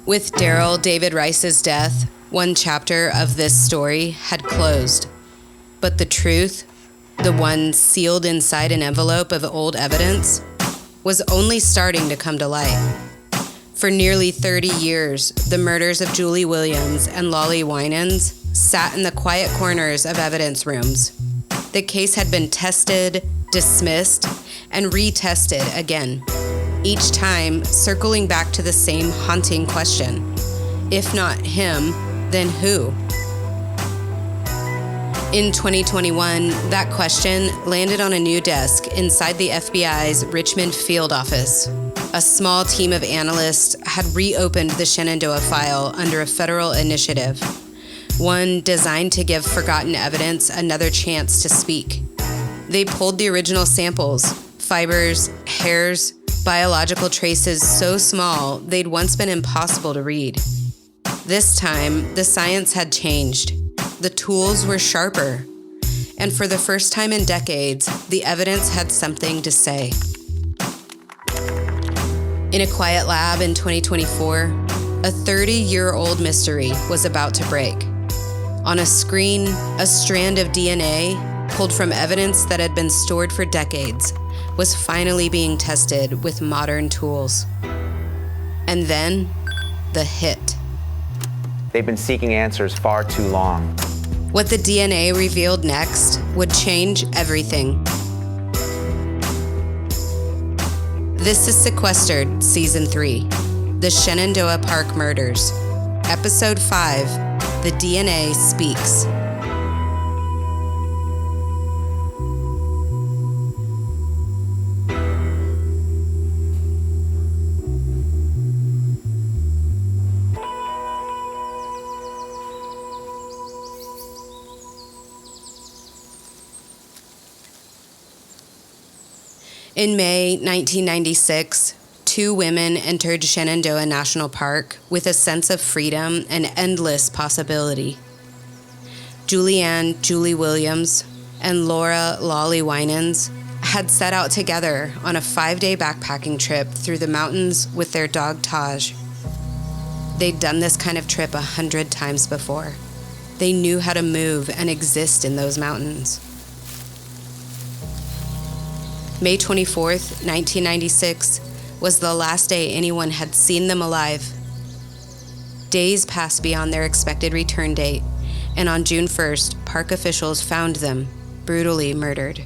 With Daryl David Rice's death, one chapter of this story had closed. But the truth, the one sealed inside an envelope of old evidence, was only starting to come to light. For nearly 30 years, the murders of Julie Williams and Lollie Winans sat in the quiet corners of evidence rooms. The case had been tested, dismissed, and retested again, each time circling back to the same haunting question. If not him, then who? In 2021, that question landed on a new desk inside the FBI's Richmond field office. A small team of analysts had reopened the Shenandoah file under a federal initiative, one designed to give forgotten evidence another chance to speak. They pulled the original samples, fibers, hairs, biological traces so small they'd once been impossible to read. This time, the science had changed. The tools were sharper. And for the first time in decades, the evidence had something to say. In a quiet lab in 2024, a 30-year-old mystery was about to break. On a screen, a strand of DNA, pulled from evidence that had been stored for decades, was finally being tested with modern tools. And then, the hit. They've been seeking answers far too long. What the DNA revealed next would change everything. This is Sequestered, Season 3, The Shenandoah Park Murders. Episode 5, The DNA Speaks. In May 1996, two women entered Shenandoah National Park with a sense of freedom and endless possibility. Julie Williams and Lollie Winans had set out together on a 5-day backpacking trip through the mountains with their dog Taj. They'd done this kind of trip 100 times before. They knew how to move and exist in those mountains. May 24th, 1996, was the last day anyone had seen them alive. Days passed beyond their expected return date, and on June 1st, park officials found them, brutally murdered.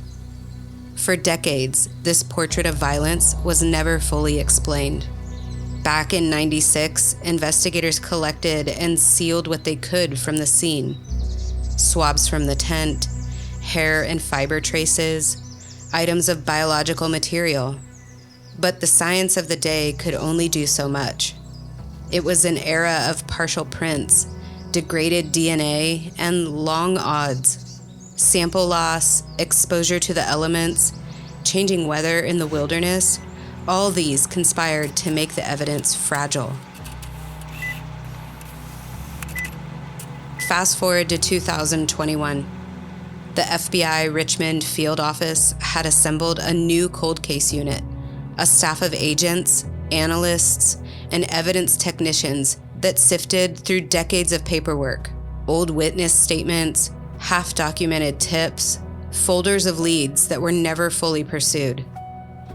For decades, this portrait of violence was never fully explained. Back in '96, investigators collected and sealed what they could from the scene. Swabs from the tent, hair and fiber traces, items of biological material. But the science of the day could only do so much. It was an era of partial prints, degraded DNA, and long odds. Sample loss, exposure to the elements, changing weather in the wilderness, all these conspired to make the evidence fragile. Fast forward to 2021. The FBI Richmond field office had assembled a new cold case unit, a staff of agents, analysts, and evidence technicians that sifted through decades of paperwork, old witness statements, half-documented tips, folders of leads that were never fully pursued.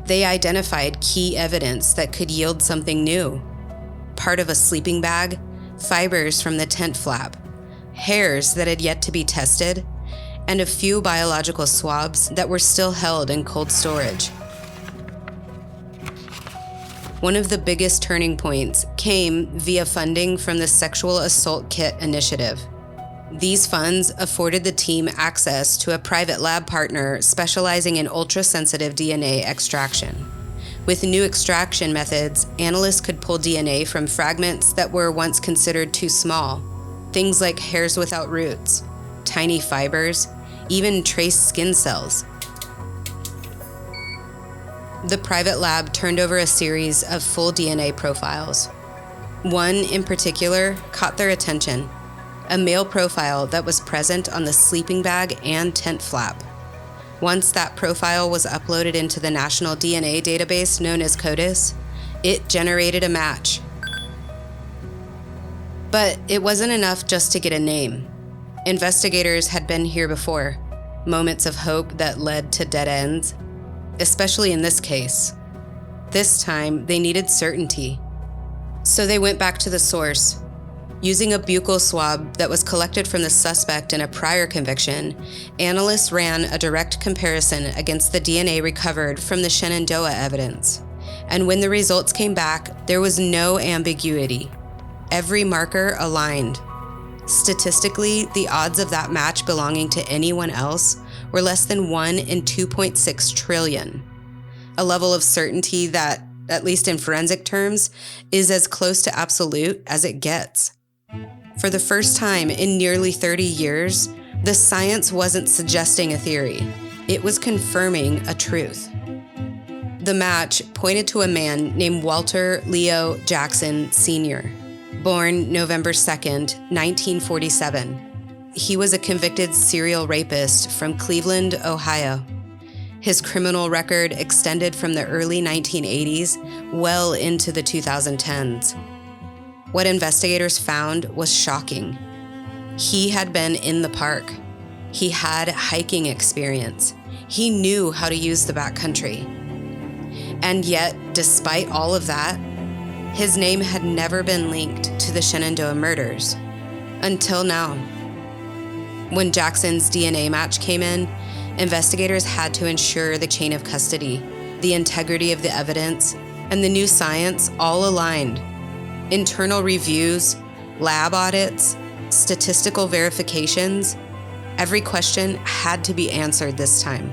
They identified key evidence that could yield something new. Part of a sleeping bag, fibers from the tent flap, hairs that had yet to be tested, and a few biological swabs that were still held in cold storage. One of the biggest turning points came via funding from the Sexual Assault Kit Initiative. These funds afforded the team access to a private lab partner specializing in ultra-sensitive DNA extraction. With new extraction methods, analysts could pull DNA from fragments that were once considered too small, things like hairs without roots, tiny fibers, even trace skin cells. The private lab turned over a series of full DNA profiles. One in particular caught their attention, a male profile that was present on the sleeping bag and tent flap. Once that profile was uploaded into the national DNA database known as CODIS, it generated a match. But it wasn't enough just to get a name. Investigators had been here before, moments of hope that led to dead ends, especially in this case. This time, they needed certainty. So they went back to the source. Using a buccal swab that was collected from the suspect in a prior conviction, analysts ran a direct comparison against the DNA recovered from the Shenandoah evidence. And when the results came back, there was no ambiguity. Every marker aligned. Statistically, the odds of that match belonging to anyone else were less than 1 in 2.6 trillion. A level of certainty that, at least in forensic terms, is as close to absolute as it gets. For the first time in nearly 30 years, the science wasn't suggesting a theory. It was confirming a truth. The match pointed to a man named Walter Leo Jackson Sr., born November 2nd, 1947. He was a convicted serial rapist from Cleveland, Ohio. His criminal record extended from the early 1980s well into the 2010s. What investigators found was shocking. He had been in the park. He had hiking experience. He knew how to use the backcountry. And yet, despite all of that, his name had never been linked to the Shenandoah murders. Until now. When Jackson's DNA match came in, investigators had to ensure the chain of custody, the integrity of the evidence, and the new science all aligned. Internal reviews, lab audits, statistical verifications, every question had to be answered this time.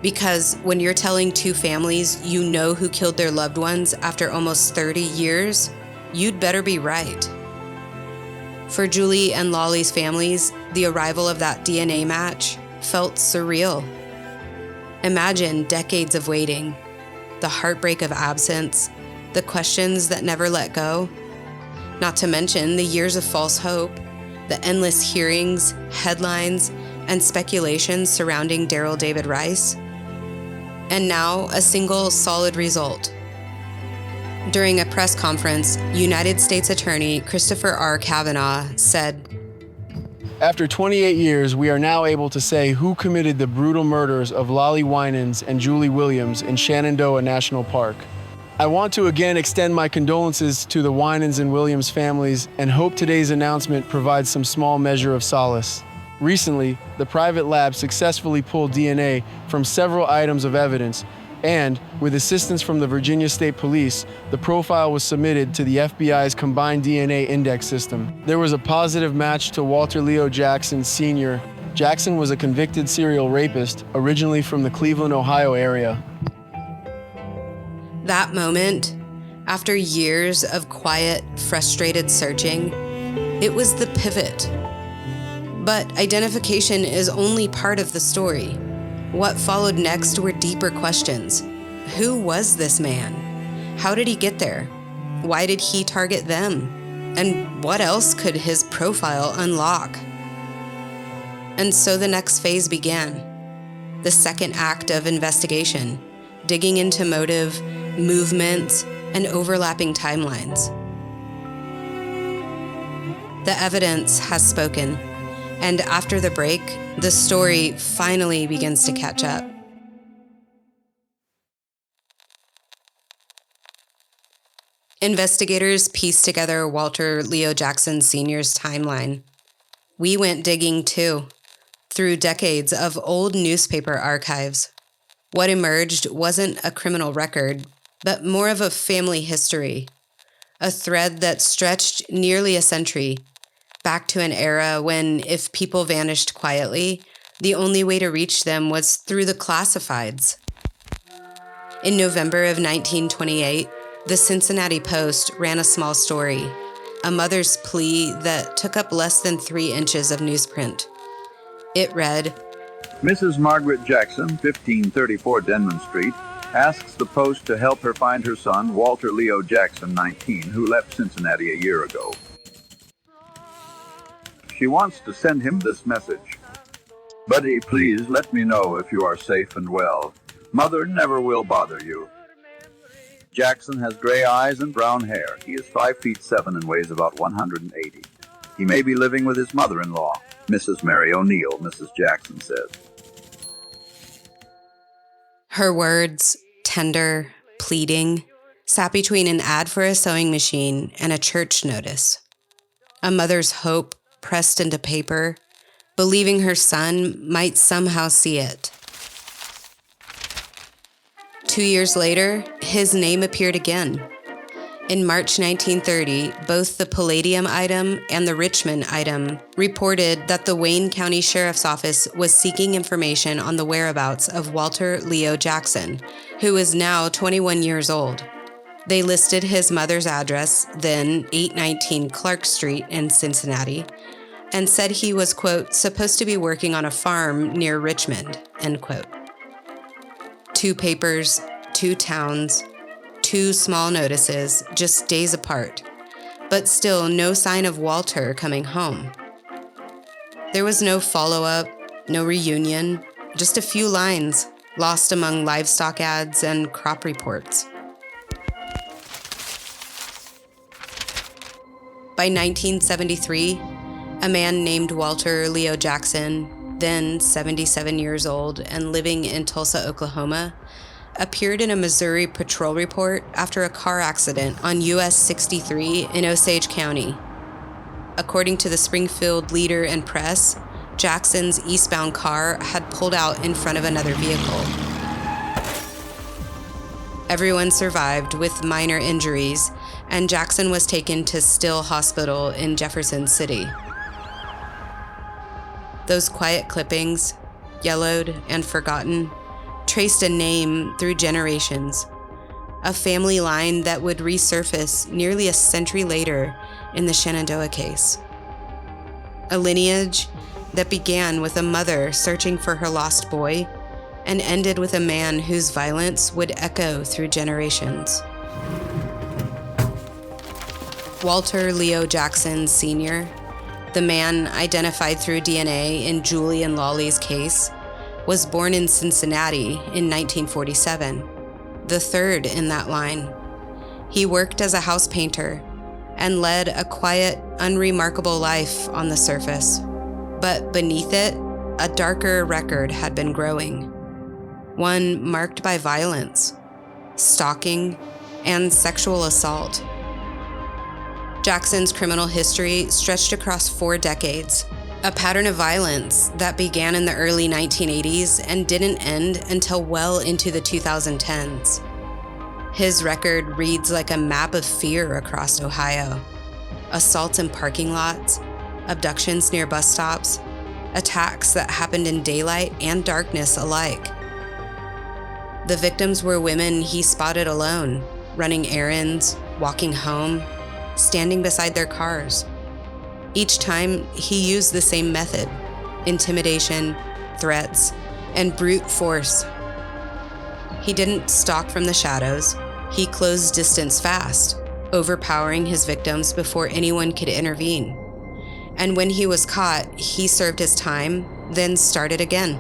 Because when you're telling two families you know who killed their loved ones after almost 30 years, you'd better be right. For Julie and Lollie's families, the arrival of that DNA match felt surreal. Imagine decades of waiting, the heartbreak of absence, the questions that never let go, not to mention the years of false hope, the endless hearings, headlines, and speculations surrounding Darrell David Rice. And now a single solid result. During a press conference, United States Attorney Christopher R. Kavanaugh said, "After 28 years, we are now able to say who committed the brutal murders of Lollie Winans and Julie Williams in Shenandoah National Park. I want to again extend my condolences to the Winans and Williams families and hope today's announcement provides some small measure of solace. Recently, the private lab successfully pulled DNA from several items of evidence, and, with assistance from the Virginia State Police, the profile was submitted to the FBI's combined DNA index system. There was a positive match to Walter Leo Jackson Sr. Jackson was a convicted serial rapist, originally from the Cleveland, Ohio area." That moment, after years of quiet, frustrated searching, it was the pivot. But identification is only part of the story. What followed next were deeper questions. Who was this man? How did he get there? Why did he target them? And what else could his profile unlock? And so the next phase began. The second act of investigation, digging into motive, movements, and overlapping timelines. The evidence has spoken. And after the break, the story finally begins to catch up. Investigators pieced together Walter Leo Jackson Sr.'s timeline. We went digging too, through decades of old newspaper archives. What emerged wasn't a criminal record, but more of a family history, a thread that stretched nearly a century, back to an era when, if people vanished quietly, the only way to reach them was through the classifieds. In November of 1928, the Cincinnati Post ran a small story, a mother's plea that took up less than 3 inches of newsprint. It read, "Mrs. Margaret Jackson, 1534 Denman Street, asks the Post to help her find her son, Walter Leo Jackson, 19, who left Cincinnati a year ago. She wants to send him this message. Buddy, please let me know if you are safe and well. Mother never will bother you. Jackson has gray eyes and brown hair. He is 5'7" and weighs about 180. He may be living with his mother-in-law, Mrs. Mary O'Neill, Mrs. Jackson says. Her words, tender, pleading, sat between an ad for a sewing machine and a church notice. A mother's hope pressed into paper, believing her son might somehow see it. 2 years later, his name appeared again. In March 1930, both the Palladium item and the Richmond item reported that the Wayne County Sheriff's Office was seeking information on the whereabouts of Walter Leo Jackson, who is now 21 years old. They listed his mother's address, then 819 Clark Street in Cincinnati, and said he was, quote, supposed to be working on a farm near Richmond, end quote. 2 papers, 2 towns, 2 small notices, just days apart, but still no sign of Walter coming home. There was no follow-up, no reunion, just a few lines lost among livestock ads and crop reports. By 1973, a man named Walter Leo Jackson, then 77 years old and living in Tulsa, Oklahoma, appeared in a Missouri patrol report after a car accident on US 63 in Osage County. According to the Springfield Leader and Press, Jackson's eastbound car had pulled out in front of another vehicle. Everyone survived with minor injuries, and Jackson was taken to Still Hospital in Jefferson City. Those quiet clippings, yellowed and forgotten, traced a name through generations, a family line that would resurface nearly a century later in the Shenandoah case. A lineage that began with a mother searching for her lost boy and ended with a man whose violence would echo through generations. Walter Leo Jackson Sr., the man identified through DNA in Julie and Lollie's case, was born in Cincinnati in 1947, the third in that line. He worked as a house painter and led a quiet, unremarkable life on the surface. But beneath it, a darker record had been growing, one marked by violence, stalking, and sexual assault. Jackson's criminal history stretched across 4 decades, a pattern of violence that began in the early 1980s and didn't end until well into the 2010s. His record reads like a map of fear across Ohio. Assaults in parking lots, abductions near bus stops, attacks that happened in daylight and darkness alike. The victims were women he spotted alone, running errands, walking home, standing beside their cars. Each time, he used the same method: intimidation, threats, and brute force. He didn't stalk from the shadows. He closed distance fast, overpowering his victims before anyone could intervene. And when he was caught, he served his time, then started again.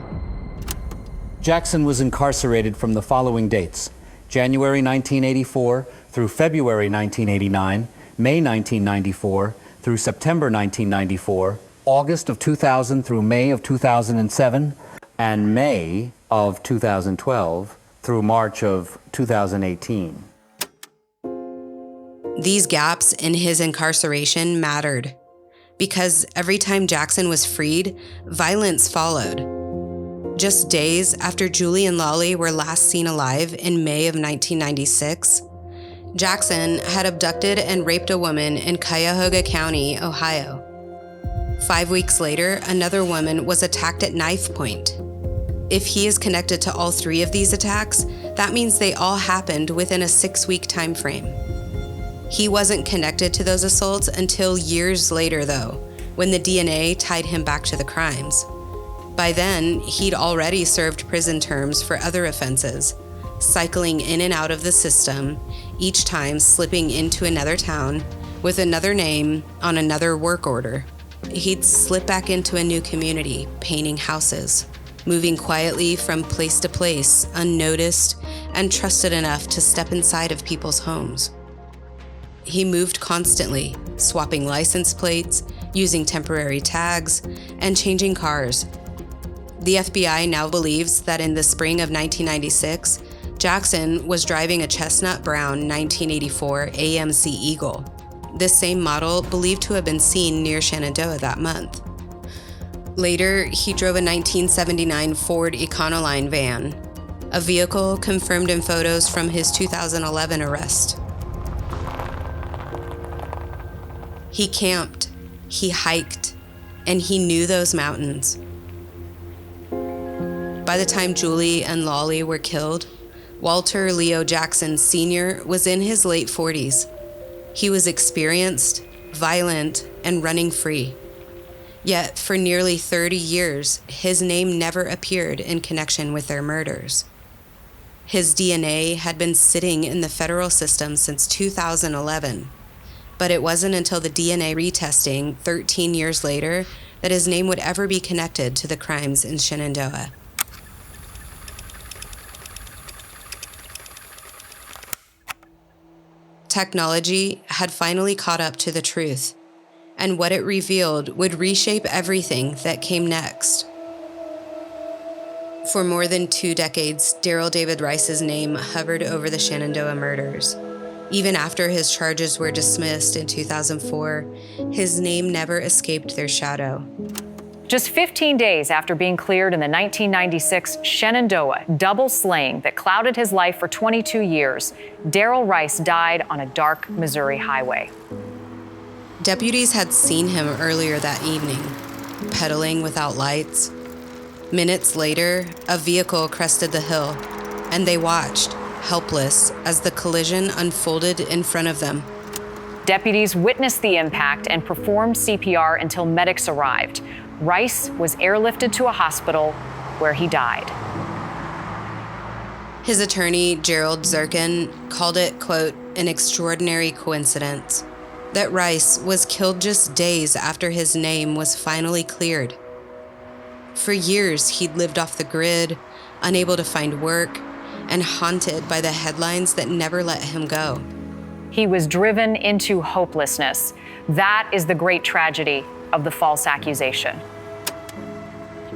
Jackson was incarcerated from the following dates: January 1984 through February 1989, May 1994 through September 1994, August of 2000 through May of 2007, and May of 2012 through March of 2018. These gaps in his incarceration mattered, because every time Jackson was freed, violence followed. Just days after Julie and Lollie were last seen alive in May of 1996, Jackson had abducted and raped a woman in Cuyahoga County, Ohio. 5 weeks later, another woman was attacked at knife point. If he is connected to all 3 of these attacks, that means they all happened within a 6-week time frame. He wasn't connected to those assaults until years later, though, when the DNA tied him back to the crimes. By then, he'd already served prison terms for other offenses, cycling in and out of the system, each time slipping into another town with another name on another work order. He'd slip back into a new community, painting houses, moving quietly from place to place, unnoticed and trusted enough to step inside of people's homes. He moved constantly, swapping license plates, using temporary tags, and changing cars. The FBI now believes that in the spring of 1996, Jackson was driving a chestnut brown 1984 AMC Eagle, this same model believed to have been seen near Shenandoah that month. Later, he drove a 1979 Ford Econoline van, a vehicle confirmed in photos from his 2011 arrest. He camped, he hiked, and he knew those mountains. By the time Julie and Lollie were killed, Walter Leo Jackson Sr. was in his late 40s. He was experienced, violent, and running free. Yet, for nearly 30 years, his name never appeared in connection with their murders. His DNA had been sitting in the federal system since 2011, but it wasn't until the DNA retesting 13 years later that his name would ever be connected to the crimes in Shenandoah. Technology had finally caught up to the truth, and what it revealed would reshape everything that came next. For more than 2 decades, Daryl David Rice's name hovered over the Shenandoah murders. Even after his charges were dismissed in 2004, his name never escaped their shadow. Just 15 days after being cleared in the 1996 Shenandoah double slaying that clouded his life for 22 years, Daryl Rice died on a dark Missouri highway. Deputies had seen him earlier that evening, pedaling without lights. Minutes later, a vehicle crested the hill, and they watched, helpless, as the collision unfolded in front of them. Deputies witnessed the impact and performed CPR until medics arrived. Rice was airlifted to a hospital where he died. His attorney, Gerald Zirkin, called it, quote, an extraordinary coincidence that Rice was killed just days after his name was finally cleared. For years, he'd lived off the grid, unable to find work, and haunted by the headlines that never let him go. He was driven into hopelessness. That is the great tragedy of the false accusation.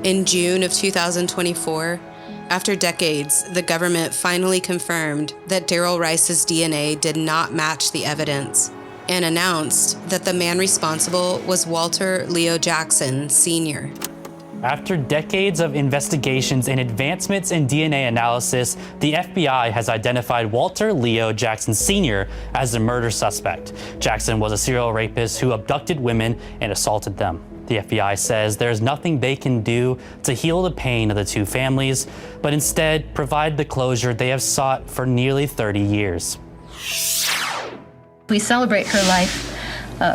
In June of 2024, after decades, the government finally confirmed that Daryl Rice's DNA did not match the evidence and announced that the man responsible was Walter Leo Jackson Sr. After decades of investigations and advancements in DNA analysis, the FBI has identified Walter Leo Jackson Sr. as the murder suspect. Jackson was a serial rapist who abducted women and assaulted them. The FBI says there's nothing they can do to heal the pain of the two families, but instead provide the closure they have sought for nearly 30 years. We celebrate her life,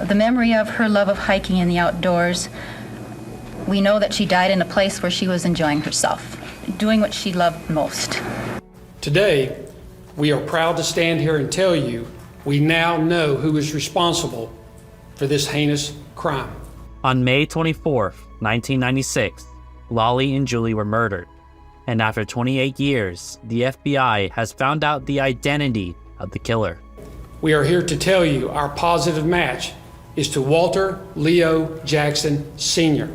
the memory of her love of hiking in the outdoors. We know that she died in a place where she was enjoying herself, doing what she loved most. Today, we are proud to stand here and tell you we now know who is responsible for this heinous crime. On May 24th, 1996, Lollie and Julie were murdered. And after 28 years, the FBI has found out the identity of the killer. We are here to tell you our positive match is to Walter Leo Jackson Sr.,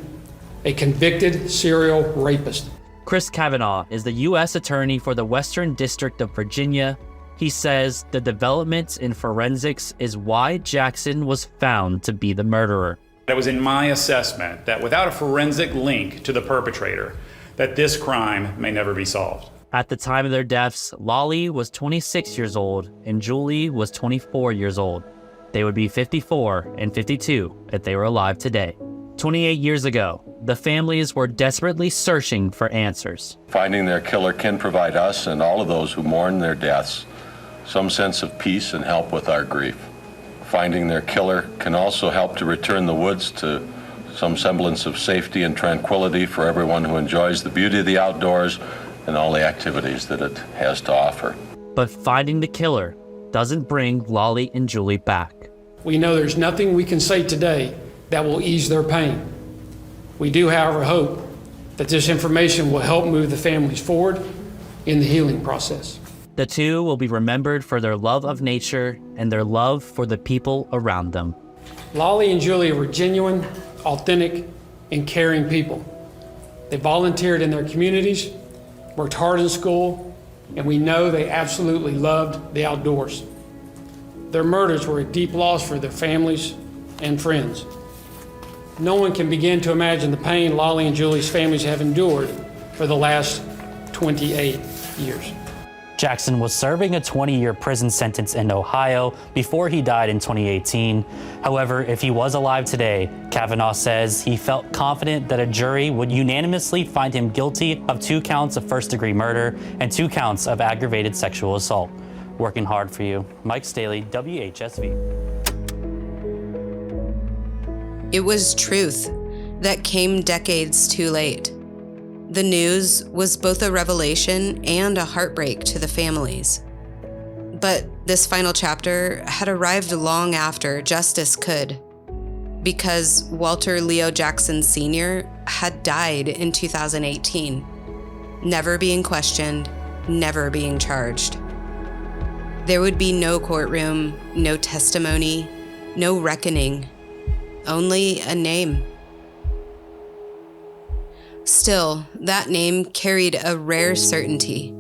a convicted serial rapist. Chris Kavanaugh is the U.S. Attorney for the Western District of Virginia. He says the developments in forensics is why Jackson was found to be the murderer. It was in my assessment that without a forensic link to the perpetrator, that this crime may never be solved. At the time of their deaths, Lollie was 26 years old and Julie was 24 years old. They would be 54 and 52 if they were alive today. 28 years ago, the families were desperately searching for answers. Finding their killer can provide us and all of those who mourn their deaths some sense of peace and help with our grief. Finding their killer can also help to return the woods to some semblance of safety and tranquility for everyone who enjoys the beauty of the outdoors and all the activities that it has to offer. But finding the killer doesn't bring Lollie and Julie back. We know there's nothing we can say today that will ease their pain. We do, however, hope that this information will help move the families forward in the healing process. The two will be remembered for their love of nature and their love for the people around them. Lollie and Julie were genuine, authentic, and caring people. They volunteered in their communities, worked hard in school, and we know they absolutely loved the outdoors. Their murders were a deep loss for their families and friends. No one can begin to imagine the pain Lollie and Julie's families have endured for the last 28 years. Jackson was serving a 20-year prison sentence in Ohio before he died in 2018. However, if he was alive today, Kavanaugh says he felt confident that a jury would unanimously find him guilty of 2 counts of first-degree murder and 2 counts of aggravated sexual assault. Working hard for you. Mike Staley, WHSV. It was truth that came decades too late. The news was both a revelation and a heartbreak to the families. But this final chapter had arrived long after justice could, because Walter Leo Jackson Sr. had died in 2018, never being questioned, never being charged. There would be no courtroom, no testimony, no reckoning, only a name. Still, that name carried a rare certainty,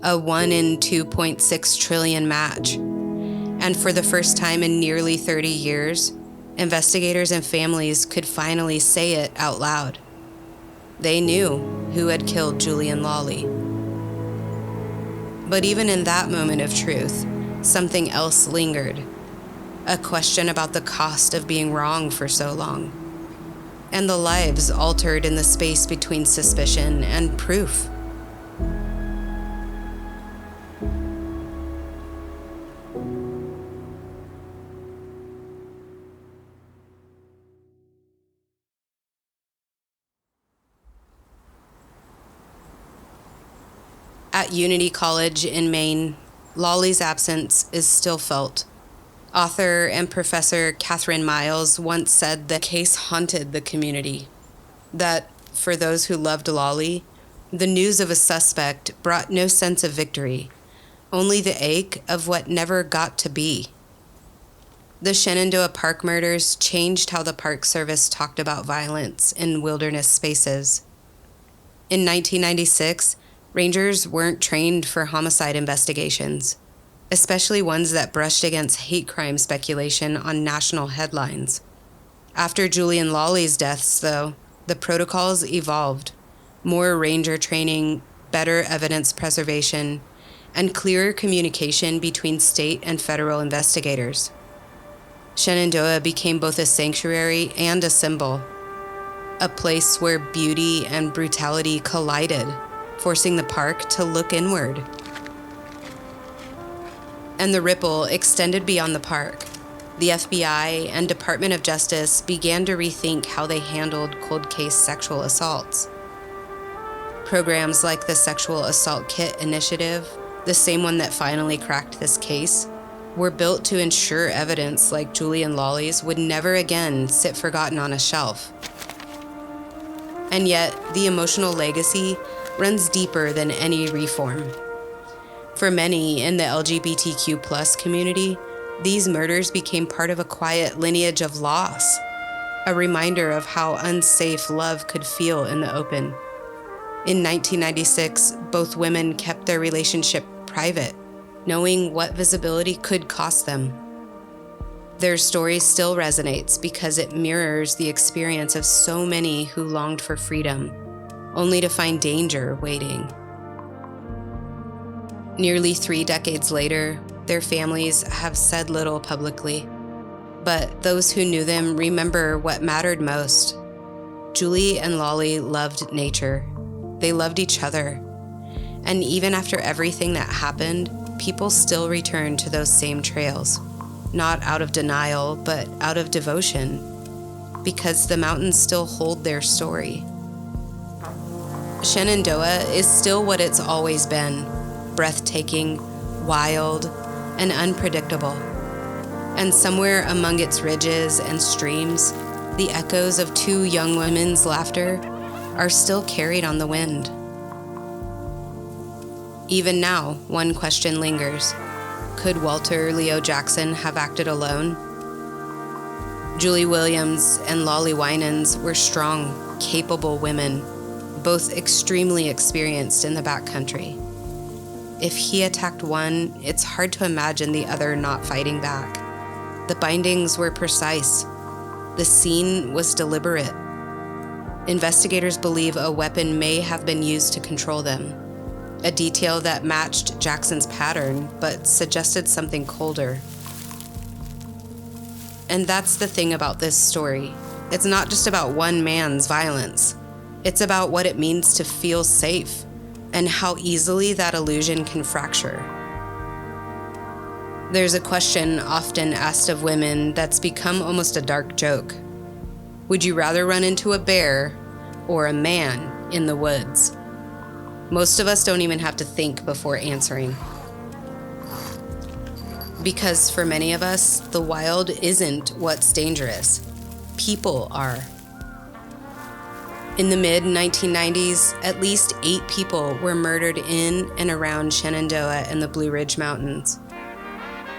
a 1 in 2.6 trillion match. And for the first time in nearly 30 years, investigators and families could finally say it out loud. They knew who had killed Julie and Lollie. But even in that moment of truth, something else lingered. A question about the cost of being wrong for so long. And the lives altered in the space between suspicion and proof. At Unity College in Maine, Lollie's absence is still felt. Author and professor Catherine Miles once said the case haunted the community, that for those who loved Lollie, the news of a suspect brought no sense of victory, only the ache of what never got to be. The Shenandoah Park murders changed how the Park Service talked about violence in wilderness spaces. In 1996, rangers weren't trained for homicide investigations, especially ones that brushed against hate crime speculation on national headlines. After Julie and Lollie's deaths, though, the protocols evolved. More ranger training, better evidence preservation, and clearer communication between state and federal investigators. Shenandoah became both a sanctuary and a symbol, a place where beauty and brutality collided, forcing the park to look inward. And the ripple extended beyond the park. The FBI and Department of Justice began to rethink how they handled cold case sexual assaults. Programs like the Sexual Assault Kit Initiative, the same one that finally cracked this case, were built to ensure evidence like Julie and Lollie's would never again sit forgotten on a shelf. And yet, the emotional legacy runs deeper than any reform. For many in the LGBTQ+ community, these murders became part of a quiet lineage of loss, a reminder of how unsafe love could feel in the open. In 1996, both women kept their relationship private, knowing what visibility could cost them. Their story still resonates because it mirrors the experience of so many who longed for freedom, only to find danger waiting. Nearly 3 decades later, their families have said little publicly, but those who knew them remember what mattered most. Julie and Lollie loved nature. They loved each other. And even after everything that happened, people still return to those same trails, not out of denial, but out of devotion, because the mountains still hold their story. Shenandoah is still what it's always been, breathtaking, wild, and unpredictable. And somewhere among its ridges and streams, the echoes of 2 young women's laughter are still carried on the wind. Even now, one question lingers. Could Walter Leo Jackson have acted alone? Julie Williams and Lollie Winans were strong, capable women, both extremely experienced in the backcountry. If he attacked one, it's hard to imagine the other not fighting back. The bindings were precise. The scene was deliberate. Investigators believe a weapon may have been used to control them, a detail that matched Jackson's pattern but suggested something colder. And that's the thing about this story. It's not just about one man's violence. It's about what it means to feel safe and how easily that illusion can fracture. There's a question often asked of women that's become almost a dark joke. Would you rather run into a bear or a man in the woods? Most of us don't even have to think before answering. Because for many of us, the wild isn't what's dangerous. People are. In the mid-1990s, at least 8 people were murdered in and around Shenandoah and the Blue Ridge Mountains.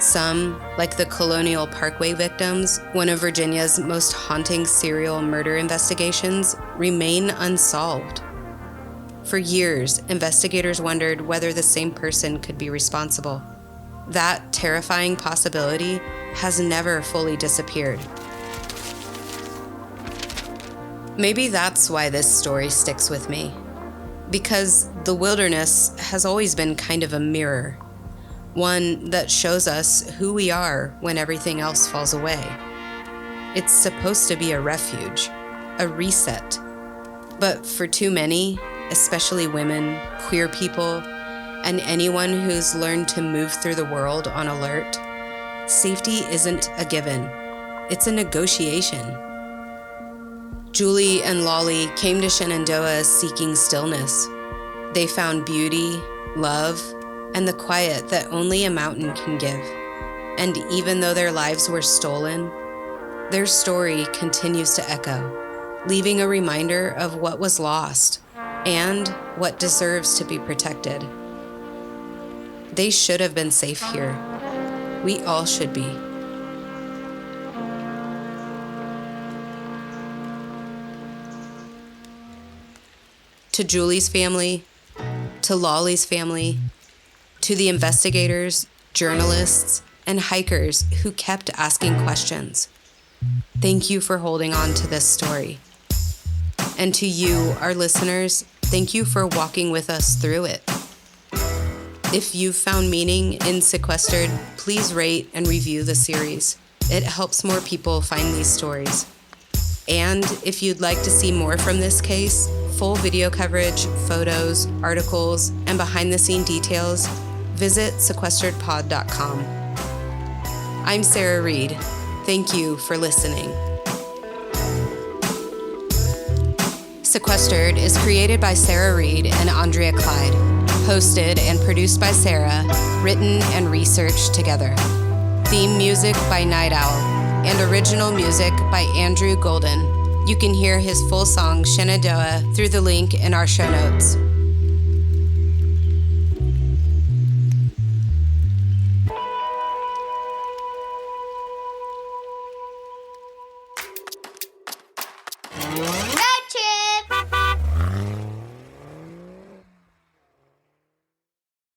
Some, like the Colonial Parkway victims, one of Virginia's most haunting serial murder investigations, remain unsolved. For years, investigators wondered whether the same person could be responsible. That terrifying possibility has never fully disappeared. Maybe that's why this story sticks with me. Because the wilderness has always been kind of a mirror. One that shows us who we are when everything else falls away. It's supposed to be a refuge, a reset. But for too many, especially women, queer people, and anyone who's learned to move through the world on alert, safety isn't a given. It's a negotiation. Julie and Lollie came to Shenandoah seeking stillness. They found beauty, love, and the quiet that only a mountain can give. And even though their lives were stolen, their story continues to echo, leaving a reminder of what was lost and what deserves to be protected. They should have been safe here. We all should be. To Julie's family, to Lollie's family, to the investigators, journalists, and hikers who kept asking questions. Thank you for holding on to this story. And to you, our listeners, thank you for walking with us through it. If you've found meaning in Sequestered, please rate and review the series. It helps more people find these stories. And if you'd like to see more from this case, full video coverage, photos, articles, and behind-the-scene details, visit sequesteredpod.com. I'm Sarah Reed. Thank you for listening. Sequestered is created by Sarah Reed and Andrea Clyde, hosted and produced by Sarah, written and researched together. Theme music by Night Owl, and original music by Andrew Golden. You can hear his full song, Shenandoah, through the link in our show notes.